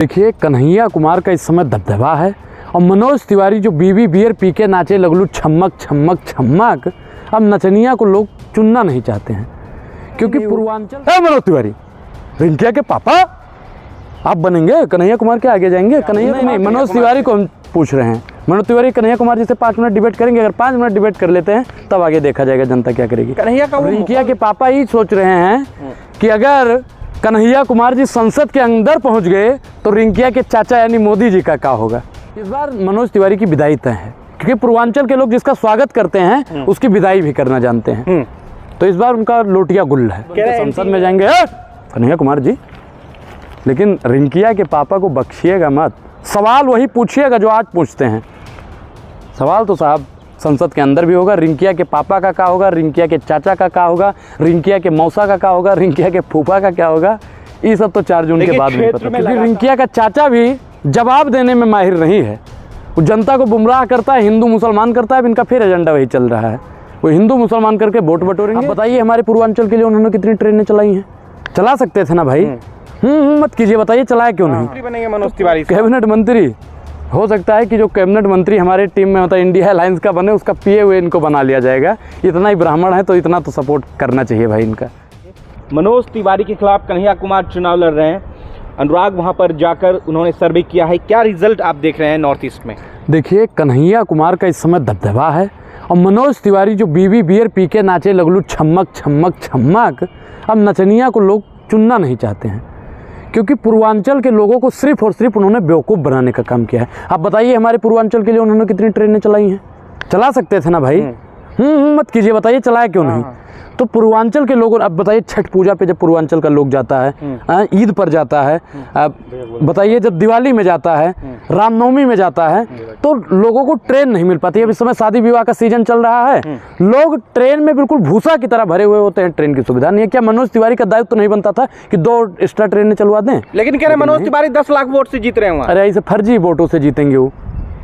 देखिए, कन्हैया कुमार का इस समय दबदबा है और मनोज तिवारी जो बीवी बियर पी के नाचे लगलू छमक छमक छमक, अब नचनिया को लोग चुनना नहीं चाहते हैं क्योंकि पूर्वांचल मनोज तिवारी रिंकिया के पापा आप बनेंगे, कन्हैया कुमार के आगे जाएंगे। कन्हैया नहीं, मनोज तिवारी को हम पूछ रहे हैं। मनोज तिवारी कन्हैया कुमार जी से 5 मिनट डिबेट करेंगे। अगर 5 मिनट डिबेट कर लेते हैं तब आगे देखा जाएगा जनता क्या करेगी। रिंकिया के पापा ही सोच रहे हैं कि अगर कन्हैया कुमार जी संसद के अंदर पहुंच गए तो रिंकिया के चाचा यानी मोदी जी का क्या होगा। इस बार मनोज तिवारी की विदाई तय है क्योंकि पूर्वांचल के लोग जिसका स्वागत करते हैं उसकी विदाई भी करना जानते हैं। तो इस बार उनका लोटिया गुल है, संसद में जाएंगे कन्हैया कुमार जी, लेकिन रिंकिया के पापा को बख्शिएगा मत। सवाल वही पूछिएगा जो आज पूछते हैं। सवाल तो साहब संसद के अंदर भी होगा, रिंकिया के पापा का क्या होगा, रिंकिया के चाचा का क्या होगा, रिंकिया के मौसा का क्या होगा, रिंकिया के फूफा का क्या होगा, ये सब तो 4 जून के बाद में पता। क्योंकि रिंकिया का चाचा भी जवाब देने में माहिर नहीं है। वो जनता को गुमराह करता है, हिंदू मुसलमान करता है। इनका फिर एजेंडा वही चल रहा है, वो हिंदू मुसलमान करके वोट बटोरेंगे। बताइए हमारे पूर्वांचल के लिए उन्होंने कितनी ट्रेनें चलाई हैं? चला सकते थे ना भाई। मत कीजिए, बताइए चलाया क्यों नहीं? बनेंगे मनोज तिवारी कैबिनेट मंत्री हो सकता है कि जो कैबिनेट मंत्री हमारे टीम में होता है इंडिया अलायंस का बने, उसका पीए हुए इनको बना लिया जाएगा। इतना ही ब्राह्मण है तो इतना तो सपोर्ट करना चाहिए भाई इनका। मनोज तिवारी के खिलाफ कन्हैया कुमार चुनाव लड़ रहे हैं। अनुराग वहां पर जाकर उन्होंने सर्वे किया है। क्या रिजल्ट आप देख रहे हैं नॉर्थ ईस्ट में? देखिए, कन्हैया कुमार का इस समय दबदबा है और मनोज तिवारी जो बीवी बियर पी के नाचे लगलू छमक छमक छमक, अब नचनिया को लोग चुनना नहीं चाहते हैं क्योंकि पूर्वांचल के लोगों को सिर्फ और सिर्फ उन्होंने बेवकूफ़ बनाने का काम किया है। आप बताइए हमारे पूर्वांचल के लिए उन्होंने कितनी ट्रेनें चलाई हैं? चला सकते थे ना भाई। मत कीजिए, बताइए चलाया क्यों नहीं? तो पूर्वांचल के लोगों, अब बताइए छठ पूजा पे जब पूर्वांचल का लोग जाता है, ईद पर जाता है, बताइए जब दिवाली में जाता है, रामनवमी में जाता है, तो लोगों को ट्रेन नहीं मिल पाती है। अब इस समय शादी विवाह का सीजन चल रहा है, लोग ट्रेन में बिल्कुल भूसा की तरह भरे हुए होते हैं, ट्रेन की सुविधा नहीं है। क्या मनोज तिवारी का दायित्व तो नहीं बनता था कि 2 एक्स्ट्रा ट्रेनें चलवा दें? लेकिन कह रहे मनोज तिवारी 10 लाख वोट से जीत रहे हैं। अरे ऐसे फर्जी वोटों से जीतेंगे वो?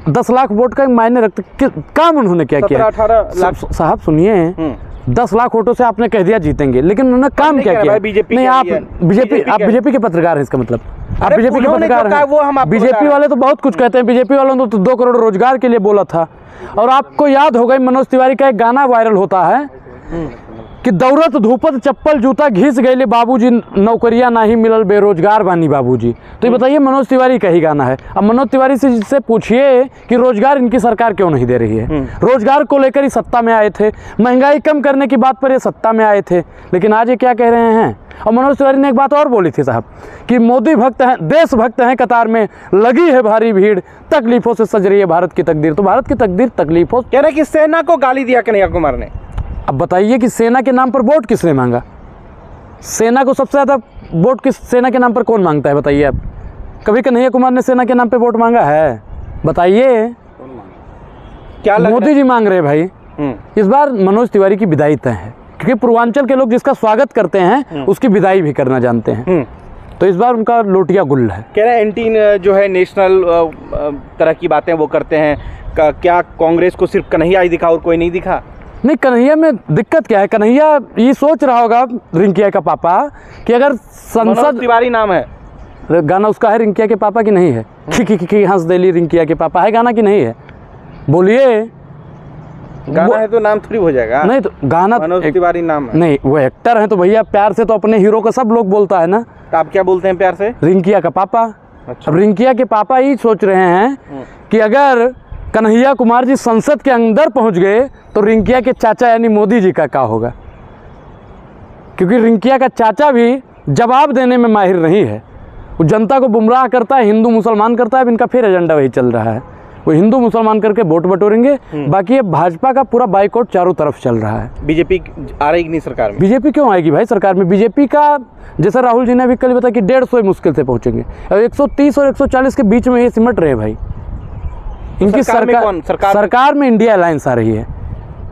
10 लाख वोट का मायने रखते? काम उन्होंने क्या किया? 18 लाख साहब सुनिए, 10 लाख वोटों से आपने कह दिया जीतेंगे, लेकिन उन्होंने काम क्या किया? बीजेपी नहीं, आप बीजेपी के पत्रकार हैं, इसका मतलब आप बीजेपी के पत्रकार हैं। बीजेपी वाले तो बहुत कुछ कहते हैं। बीजेपी वालों ने तो 2 करोड़ रोजगार के लिए बोला था। और आपको याद होगा मनोज तिवारी का एक गाना वायरल होता है कि दौलत धूपत चप्पल जूता घिस गए बाबूजी, नौकरियां नहीं मिलल बेरोजगार बानी बाबूजी। तो ये बताइए मनोज तिवारी का ही गाना है। अब मनोज तिवारी से पूछिए कि रोजगार इनकी सरकार क्यों नहीं दे रही है। रोजगार को लेकर ही सत्ता में आए थे, महंगाई कम करने की बात पर ये सत्ता में आए थे, लेकिन आज ये क्या कह रहे हैं? और मनोज तिवारी ने एक बात और बोली थी साहब कि मोदी भक्त हैं, देशभक्त हैं, कतार में लगी है भारी भीड़, तकलीफों से सज रही है भारत की तकदीर। तो भारत की तकदीर तकलीफों, कह रहे कि सेना को गाली दिया कन्हैया कुमार ने। अब बताइए कि सेना के नाम पर वोट किसने मांगा? सेना को सबसे ज़्यादा वोट किस सेना के नाम पर कौन मांगता है? बताइए आप। कभी कन्हैया कुमार ने सेना के नाम पर वोट मांगा है? बताइए। क्या मोदी जी मांग रहे भाई। इस बार मनोज तिवारी की विदाई तय है क्योंकि पूर्वांचल के लोग जिसका स्वागत करते हैं उसकी विदाई भी करना जानते हैं। तो इस बार उनका लोटिया गुल है। कह रहे हैं एंटी जो है नेशनल तरह की बातें वो करते हैं। क्या कांग्रेस को सिर्फ कन्हैया ही दिखा और कोई नहीं दिखा? नहीं, कन्हैया में दिक्कत क्या है? कन्हैया ये सोच रहा होगा रिंकिया का पापा कि अगर संसद, तिवारी नाम है, गाना उसका है रिंकिया के पापा की नहीं है? खी हंस देली रिंकिया के पापा है गाना की नहीं है? बोलिए। गाना है तो नाम थोड़ी हो जाएगा। नहीं तो गाना मनोज तिवारी नाम है। नहीं, वो एक्टर है तो भैया प्यार से तो अपने हीरो का सब लोग बोलता है ना। तो आप क्या बोलते हैं प्यार से? रिंकिया का पापा। अच्छा। अब रिंकिया के पापा ही सोच रहे हैं कि अगर कन्हैया कुमार जी संसद के अंदर पहुंच गए तो रिंकिया के चाचा यानी मोदी जी का क्या होगा। क्योंकि रिंकिया का चाचा भी जवाब देने में माहिर नहीं है। वो जनता को गुमराह करता है, हिंदू मुसलमान करता है। इनका फिर एजेंडा वही चल रहा है, वो हिंदू मुसलमान करके वोट बटोरेंगे। बाकी ये भाजपा का पूरा बाइकआउट चारों तरफ चल रहा है। बीजेपी आ रही नहीं सरकार में? बीजेपी क्यों आएगी भाई सरकार में? बीजेपी का जैसा राहुल जी ने अभी कल बताया कि 150 मुश्किल से पहुंचेंगे। 130 और 140 के बीच में ये सिमट रहे भाई। इनकी सरकार में इंडिया अलायंस आ रही है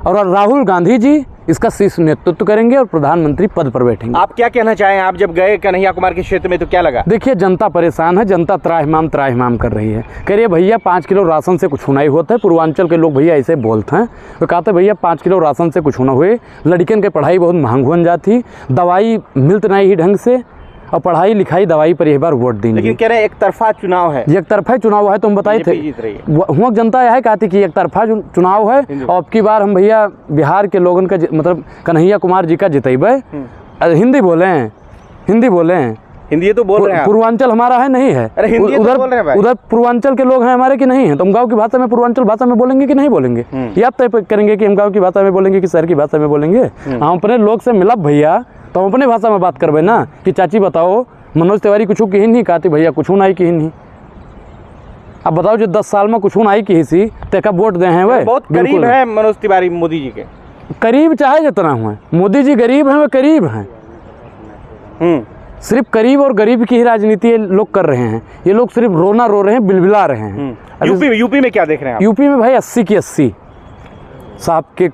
और राहुल गांधी जी इसका शीर्ष नेतृत्व करेंगे और प्रधानमंत्री पद पर बैठेंगे। आप क्या कहना चाहें? आप जब गए कन्हैया कुमार के क्षेत्र में तो क्या लगा? देखिए, जनता परेशान है, जनता त्राहिमाम कर रही है। कह रही है भैया 5 किलो राशन से कुछ होना ही होता है। पूर्वांचल के लोग भैया ऐसे बोलते हैं। वो कहते हैं भैया 5 किलो राशन से कुछ होना हुए, लड़कियन के पढ़ाई बहुत महंग हो जाती, दवाई मिलत नहीं ही ढंग से, और पढ़ाई लिखाई दवाई पर यह बार वोट देंगे। लेकिन कह रहे हैं एक तरफा चुनाव है, ये एक तरफा चुनाव है, तुम बताए थे बीजेपी जीत रही है। हुआ जनता यह कहती कि एक तरफा चुनाव है और अब की बार हम भैया बिहार के लोगों का मतलब कन्हैया कुमार जी का जितेबे। हिंदी बोले हैं, हिंदी बोले हैं, हिंदी तो बोल रहे हैं। पूर्वांचल हमारा है नहीं है? अरे हिंदी तो बोल रहे हैं भाई। उधर पूर्वांचल के लोग हैं हमारे कि नहीं है? तो हम गाँव की भाषा में पूर्वांचल भाषा में बोलेंगे कि नहीं बोलेंगे? या तय करेंगे कि हम गाँव की भाषा में बोलेंगे कि शहर की भाषा में बोलेंगे? हम अपने लोग से मिलब भैया तो हम अपने भाषा में बात करबे ना कि चाची बताओ मनोज तिवारी कुछ कही नहीं कहती भैया कुछ नहीं कही नहीं। अब बताओ जो 10 साल में कुछ नहीं कही सी तेका वोट दे हैं वे? बहुत करीब है मनोज तिवारी मोदी जी के। करीब चाहे जितना हुए, मोदी जी गरीब हैं वे करीब हैं। सिर्फ करीब और गरीब की ही राजनीति ये लोग कर रहे हैं। ये लोग सिर्फ रोना रो रहे हैं, बिलबिला रहे हैं। यूपी में क्या देख रहे हैं आप? यूपी में भाई 80 की 80 साहब के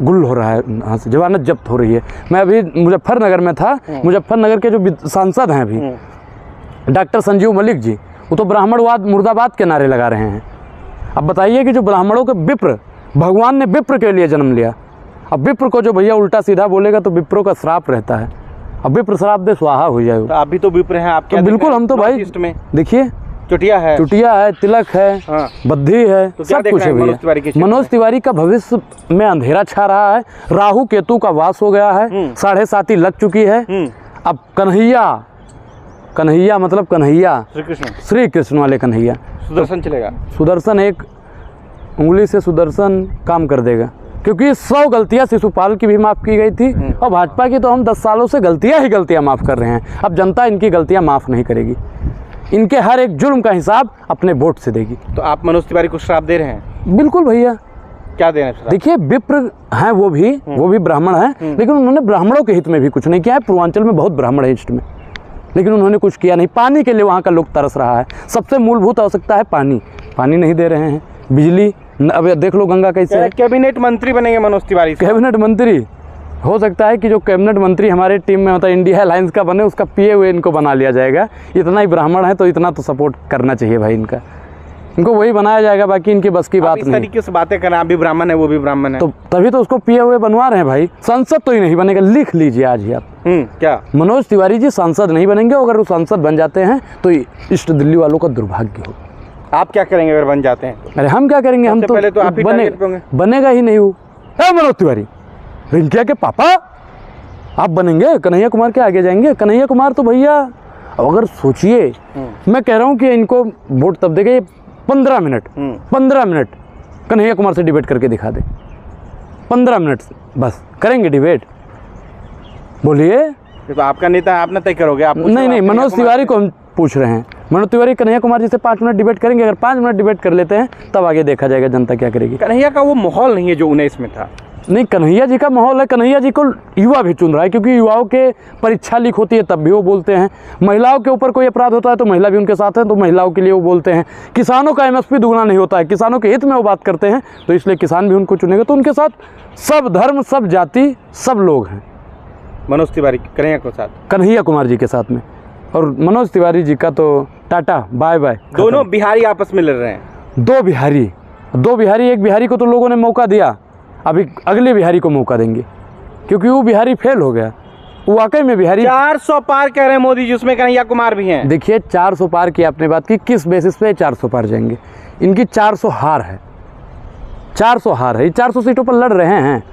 गुल हो रहा है, यहाँ से जमानत जब्त हो रही है। मैं अभी मुजफ्फरनगर में था, मुजफ्फरनगर के जो सांसद हैं अभी डॉक्टर संजीव मलिक जी, वो तो ब्राह्मणवाद मुर्दाबाद के नारे लगा रहे हैं। अब बताइए कि जो ब्राह्मणों के विप्र, भगवान ने विप्र के लिए जन्म लिया, अब विप्र को जो भैया उल्टा सीधा बोलेगा तो विप्रों का श्राप रहता है। अब विप्र श्राप दे स्वाहा हो जाए। तो आप भी तो विप्र हैं, आप क्या तो बिल्कुल हम तो भाई देखिए चुटिया है, चुटिया है, तिलक है, बद्धी है, तो क्या सब कुछ है भैया। मनोज तिवारी का भविष्य में अंधेरा छा रहा है। राहु केतु का वास हो गया है, 7.5 लग चुकी है। अब कन्हैया, कन्हैया मतलब कन्हैया श्री कृष्ण वाले कन्हैया, सुदर्शन चलेगा। सुदर्शन एक उंगली से सुदर्शन काम कर देगा, क्योंकि 100 गलतियां शिशुपाल की भी माफ़ की गई थी और भाजपा की तो हम 10 सालों से गलतियां ही गलतियां माफ़ कर रहे हैं। अब जनता इनकी गलतियां माफ़ नहीं करेगी, इनके हर एक जुर्म का हिसाब अपने वोट से देगी। तो आप मनोज तिवारी को श्राप दे रहे हैं? बिल्कुल भैया। क्या दे रहे हैं? देखिए विप्र हैं वो भी ब्राह्मण हैं, लेकिन उन्होंने ब्राह्मणों के हित में भी कुछ नहीं किया है। पूर्वांचल में बहुत ब्राह्मण है ईस्ट में, लेकिन उन्होंने कुछ किया नहीं। पानी के लिए वहाँ का लोग तरस रहा है, सबसे मूलभूत आवश्यकता है पानी, पानी नहीं दे रहे हैं। बिजली, अब देख लो गंगा कैसे है। कैबिनेट मंत्री बनेंगे मनोज तिवारी? कैबिनेट मंत्री हो सकता है कि जो कैबिनेट मंत्री हमारे टीम में मतलब इंडिया अलायंस का बने, उसका पीए हुए इनको बना लिया जाएगा। इतना ही ब्राह्मण है तो इतना तो सपोर्ट करना चाहिए भाई इनका, इनको वही बनाया जाएगा, बाकी इनकी बस की बात नहीं। इस तरीके से बातें करें, आप भी ब्राह्मण है वो भी ब्राह्मण है, तो तभी तो उसको पीए हुए बनवा रहे हैं भाई। सांसद तो ही नहीं बनेगा, लिख लीजिए आज ही आप। क्या मनोज तिवारी जी सांसद नहीं बनेंगे। अगर वो सांसद बन जाते हैं तो ईस्ट दिल्ली वालों का दुर्भाग्य हो। आप क्या करेंगे अगर बन जाते हैं? अरे हम क्या करेंगे, हम तो पहले तो आप ही बनेगा ही नहीं वो। मनोज तिवारी रिंकिया के पापा आप बनेंगे, कन्हैया कुमार के आगे जाएंगे। कन्हैया कुमार तो भैया अगर सोचिए, मैं कह रहा हूँ कि इनको वोट तब देंगे 15 मिनट 15 मिनट कन्हैया कुमार से डिबेट करके दिखा दे। 15 मिनट बस करेंगे डिबेट। बोलिए। तो आपका नेता आप ना तय करोगे? आप नहीं, मनोज तिवारी को हम पूछ रहे हैं। मनोज तिवारी कन्हैया कुमार जी से 5 मिनट डिबेट करेंगे। अगर 5 मिनट डिबेट कर लेते हैं तब आगे देखा जाएगा जनता क्या करेगी। कन्हैया का वो माहौल नहीं है जो 19 में था। नहीं, कन्हैया जी का माहौल है। कन्हैया जी को युवा भी चुन रहा है, क्योंकि युवाओं के परीक्षा लीक होती है तब भी वो बोलते हैं। महिलाओं के ऊपर कोई अपराध होता है तो महिला भी उनके साथ है, तो महिलाओं के लिए वो बोलते हैं। किसानों का एमएसपी दुगना नहीं होता है, किसानों के हित में वो बात करते हैं, तो इसलिए किसान भी उनको चुनेंगे। तो उनके साथ सब धर्म, सब जाति, सब लोग हैं। मनोज तिवारी कन्हैया के साथ, कन्हैया कुमार जी के साथ में। और मनोज तिवारी जी का तो टाटा बाय बाय। दोनों बिहारी आपस में लड़ रहे हैं। दो बिहारी, एक बिहारी को तो लोगों ने मौका दिया, अभी अगले बिहारी को मौका देंगे, क्योंकि वो बिहारी फेल हो गया। वो वाकई में बिहारी 400 पार कह रहे हैं मोदी जी, उसमें कन्हैया कुमार भी हैं। देखिए 400 पार की आपने बात की, किस बेसिस पे 400 पार जाएंगे? इनकी 400 हार है, 400 हार है। 400 सीटों पर लड़ रहे हैं।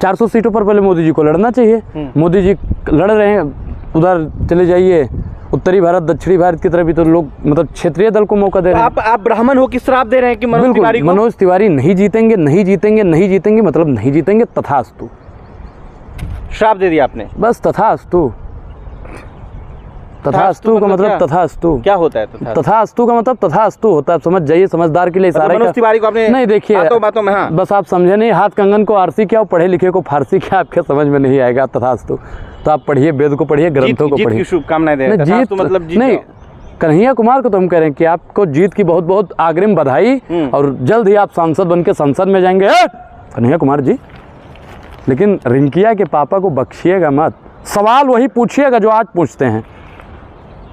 400 सीटों पर पहले मोदी जी को लड़ना चाहिए। मोदी जी लड़ रहे हैं, उधर चले जाइए उत्तरी भारत, दक्षिणी भारत की तरफ भी तो लोग मतलब क्षेत्रीय दल को मौका दे रहे हैं। आप ब्राह्मण हो कि श्राप दे रहे हैं कि मनोज तिवारी को? मनोज तिवारी नहीं जीतेंगे, नहीं जीतेंगे, नहीं जीतेंगे, मतलब नहीं जीतेंगे, तथास्तु। श्राप दे दिया आपने? बस तथास्तु। तथास्तु का मतलब तथास्तु क्या होता है? तथास्तु का मतलब तथास्तु होता है, समझ जाइए। समझदार के लिए इशारा। मनोज तिवारी को आपने नहीं, देखिए बातों में, हाँ बस आप समझे नहीं। हाथ कंगन को आरसी क्या, पढ़े लिखे को फारसी क्या, आपके समझ में नहीं आएगा तथास्तु। तो आप पढ़िए, वेद को पढ़िए, ग्रंथों को पढ़िए। शुभकामनाएं दे रहे हैं। मतलब नहीं, कन्हैया कुमार को तो हम कह रहे हैं कि आपको जीत की बहुत बहुत अग्रिम बधाई, और जल्द ही आप सांसद बन के संसद में जाएंगे कन्हैया कुमार जी। लेकिन रिंकिया के पापा को बख्शिएगा मत। सवाल वही पूछिएगा जो आज पूछते हैं।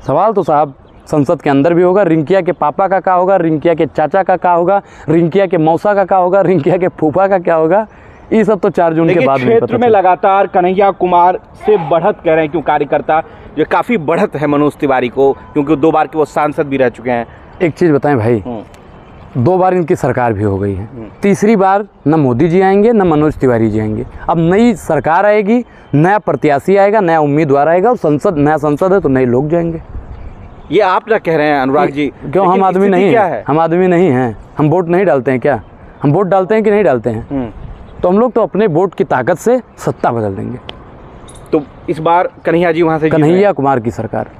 सवाल तो साहब संसद के अंदर भी होगा। रिंकिया के पापा का क्या होगा, रिंकिया के चाचा का क्या होगा, रिंकिया के मौसा का क्या होगा, रिंकिया के फूफा का क्या होगा, ये सब तो 4 जून के बाद में पता क्षेत्र में लगातार कन्हैया कुमार से बढ़त कह रहे हैं क्यों कार्यकर्ता जो काफ़ी बढ़त है मनोज तिवारी को, क्योंकि 2 बार के वो सांसद भी रह चुके हैं। एक चीज़ बताएं भाई, 2 बार इनकी सरकार भी हो गई है, तीसरी बार न मोदी जी आएंगे न मनोज तिवारी जी आएंगे। अब नई सरकार आएगी, नया प्रत्याशी आएगा, नया उम्मीदवार आएगा और नया संसद है तो नए लोग जाएंगे। ये आप क्या कह रहे हैं अनुराग जी? क्यों हम आदमी नहीं हैं? हम आदमी नहीं हैं? हम वोट नहीं डालते हैं क्या? हम वोट डालते हैं कि नहीं डालते हैं? तो हम लोग तो अपने वोट की ताकत से सत्ता बदल देंगे। तो इस बार कन्हैया जी वहाँ से कन्हैया कुमार की सरकार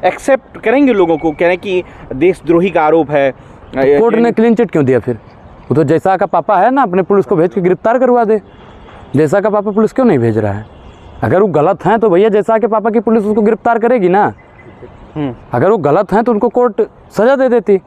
एक्सेप्ट करेंगे लोगों को? कह रहे हैं कि देशद्रोही का आरोप है। तो कोर्ट ने क्लीन चिट क्यों दिया फिर? वो तो जैसा का पापा है ना, अपने पुलिस को भेज के गिरफ्तार करवा दे। जैसा का पापा पुलिस क्यों नहीं भेज रहा है? अगर वो गलत हैं तो भैया जैसा के पापा की पुलिस उसको गिरफ्तार करेगी ना। अगर वो गलत हैं तो उनको कोर्ट सज़ा दे देती।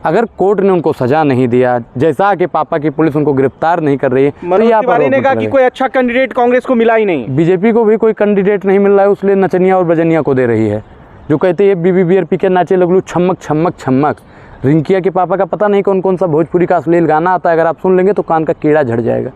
अगर कोर्ट ने उनको सज़ा नहीं दिया, जैसा के पापा की पुलिस उनको गिरफ्तार नहीं कर रही है, मनोज तिवारी ने कहा कि कोई अच्छा कैंडिडेट कांग्रेस को मिला ही नहीं। बीजेपी को भी कोई कैंडिडेट नहीं मिल रहा है, उसलिए नचनिया और बजनिया को दे रही है। जो कहते हैं बीबी बियर पी के नाचे लगलू छमक छमक छमक। रिंकिया के पापा का पता नहीं कौन कौन सा भोजपुरी का अश्लील गाना आता है, अगर आप सुन लेंगे तो कान का कीड़ा झड़ जाएगा।